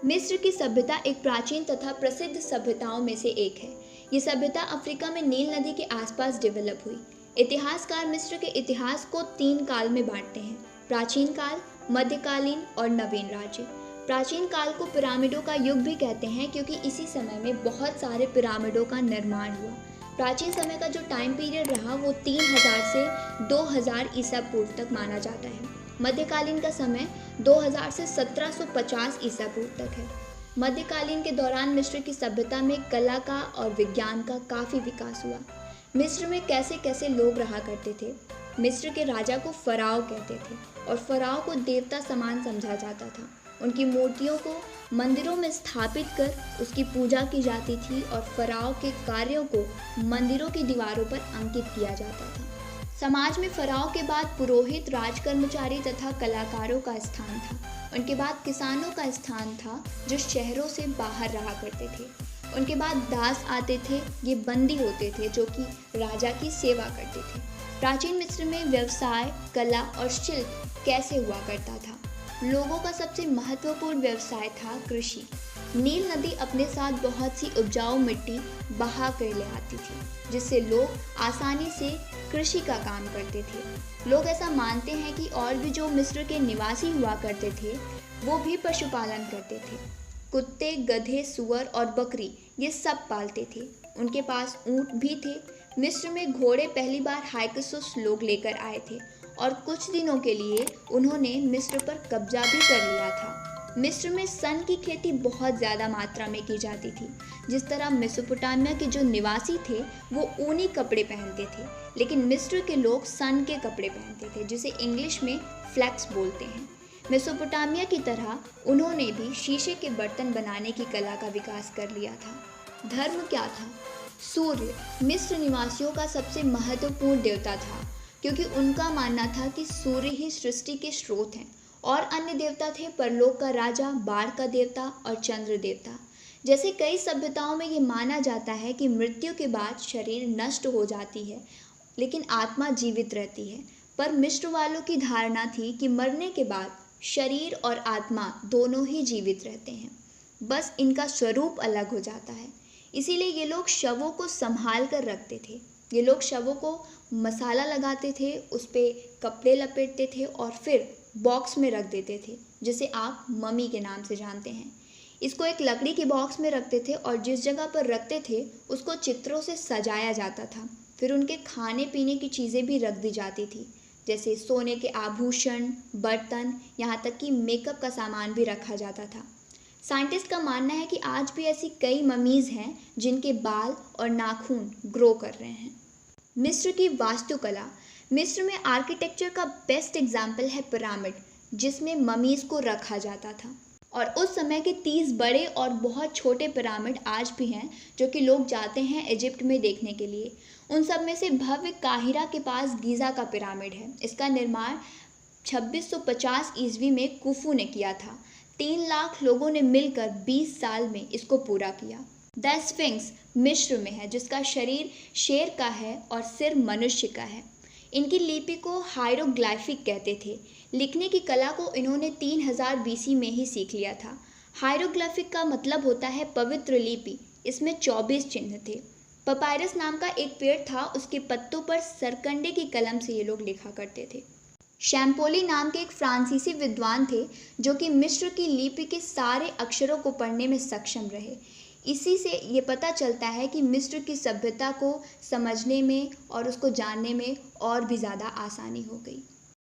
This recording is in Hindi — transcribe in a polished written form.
मिस्र की सभ्यता एक प्राचीन तथा प्रसिद्ध सभ्यताओं में से एक है। ये सभ्यता अफ्रीका में नील नदी के आसपास डेवलप हुई। इतिहासकार मिस्र के इतिहास को 3 काल में बांटते हैं: प्राचीन काल, मध्यकालीन और नवीन राज्य। प्राचीन काल को पिरामिडों का युग भी कहते हैं क्योंकि इसी समय में बहुत सारे पिरामिडों का निर्माण हुआ। प्राचीन समय का जो टाइम पीरियड रहा वो 3000 से 2000 ईसा पूर्व तक माना जाता है। मध्यकालीन का समय 2000 से 1750 ईसा पूर्व तक है। मध्यकालीन के दौरान मिस्र की सभ्यता में कला का और विज्ञान का काफ़ी विकास हुआ। मिस्र में कैसे कैसे लोग रहा करते थे। मिस्र के राजा को फराओ कहते थे और फराओ को देवता समान समझा जाता था। उनकी मूर्तियों को मंदिरों में स्थापित कर उसकी पूजा की जाती थी और फराओ के कार्यों को मंदिरों की दीवारों पर अंकित किया जाता था। समाज में फराओ के बाद पुरोहित, राजकर्मचारी तथा कलाकारों का स्थान था। उनके बाद किसानों का स्थान था जो शहरों से बाहर रहा करते थे। उनके बाद दास आते थे, ये बंदी होते थे जो कि राजा की सेवा करते थे। प्राचीन मिस्र में व्यवसाय, कला और शिल्प कैसे हुआ करता था। लोगों का सबसे महत्वपूर्ण व्यवसाय था कृषि। नील नदी अपने साथ बहुत सी उपजाऊ मिट्टी बहा कर ले आती थी जिससे लोग आसानी से कृषि का काम करते थे। लोग ऐसा मानते हैं कि और भी जो मिस्र के निवासी हुआ करते थे वो भी पशुपालन करते थे। कुत्ते, गधे, सुअर और बकरी ये सब पालते थे। उनके पास ऊंट भी थे। मिस्र में घोड़े पहली बार हाइकसुस लोग लेकर आए थे और कुछ दिनों के लिए उन्होंने मिस्र पर कब्जा भी कर लिया था। मिस्र में सन की खेती बहुत ज़्यादा मात्रा में की जाती थी। जिस तरह मेसोपोटामिया के जो निवासी थे वो ऊनी कपड़े पहनते थे, लेकिन मिस्र के लोग सन के कपड़े पहनते थे जिसे इंग्लिश में फ्लैक्स बोलते हैं। मेसोपोटामिया की तरह उन्होंने भी शीशे के बर्तन बनाने की कला का विकास कर लिया था। धर्म क्या था? सूर्य मिस्र निवासियों का सबसे महत्वपूर्ण देवता था क्योंकि उनका मानना था कि सूर्य ही सृष्टि के स्रोत हैं। और अन्य देवता थे परलोक का राजा, बाढ़ का देवता और चंद्र देवता। जैसे कई सभ्यताओं में ये माना जाता है कि मृत्यु के बाद शरीर नष्ट हो जाती है लेकिन आत्मा जीवित रहती है, पर मिस्र वालों की धारणा थी कि मरने के बाद शरीर और आत्मा दोनों ही जीवित रहते हैं, बस इनका स्वरूप अलग हो जाता है। इसीलिए ये लोग शवों को संभाल कर रखते थे। ये लोग शवों को मसाला लगाते थे, उस पर कपड़े लपेटते थे और फिर बॉक्स में रख देते थे जिसे आप मम्मी के नाम से जानते हैं। इसको एक लकड़ी के बॉक्स में रखते थे और जिस जगह पर रखते थे उसको चित्रों से सजाया जाता था। फिर उनके खाने पीने की चीज़ें भी रख दी जाती थी, जैसे सोने के आभूषण, बर्तन, यहाँ तक कि मेकअप का सामान भी रखा जाता था। साइंटिस्ट का मानना है कि आज भी ऐसी कई ममीज़ हैं जिनके बाल और नाखून ग्रो कर रहे हैं। मिस्र की वास्तुकला। मिस्र में आर्किटेक्चर का बेस्ट एग्जाम्पल है पिरामिड, जिसमें ममीज़ को रखा जाता था। और उस समय के 30 बड़े और बहुत छोटे पिरामिड आज भी हैं जो कि लोग जाते हैं इजिप्ट में देखने के लिए। उन सब में से भव्य काहिरा के पास गीज़ा का पिरामिड है। इसका निर्माण 2650 ईस्वी में कुफू ने किया था। 3 लाख लोगों ने मिलकर 20 साल में इसको पूरा किया। द स्फिंक्स मिस्र में है जिसका शरीर शेर का है और सिर मनुष्य का है। इनकी लिपि को हायरोग्लाइफिक कहते थे। लिखने की कला को इन्होंने 3000 बीसी में ही सीख लिया था। हायरोग्लाइफिक का मतलब होता है पवित्र लिपि। इसमें 24 चिन्ह थे। पपायरस नाम का एक पेड़ था, उसके पत्तों पर सरकंडे की कलम से ये लोग लिखा करते थे। शैम्पोली नाम के एक फ्रांसीसी विद्वान थे जो कि मिस्र की लिपि के सारे अक्षरों को पढ़ने में सक्षम रहे। इसी से ये पता चलता है कि मिस्र की सभ्यता को समझने में और उसको जानने में और भी ज़्यादा आसानी हो गई।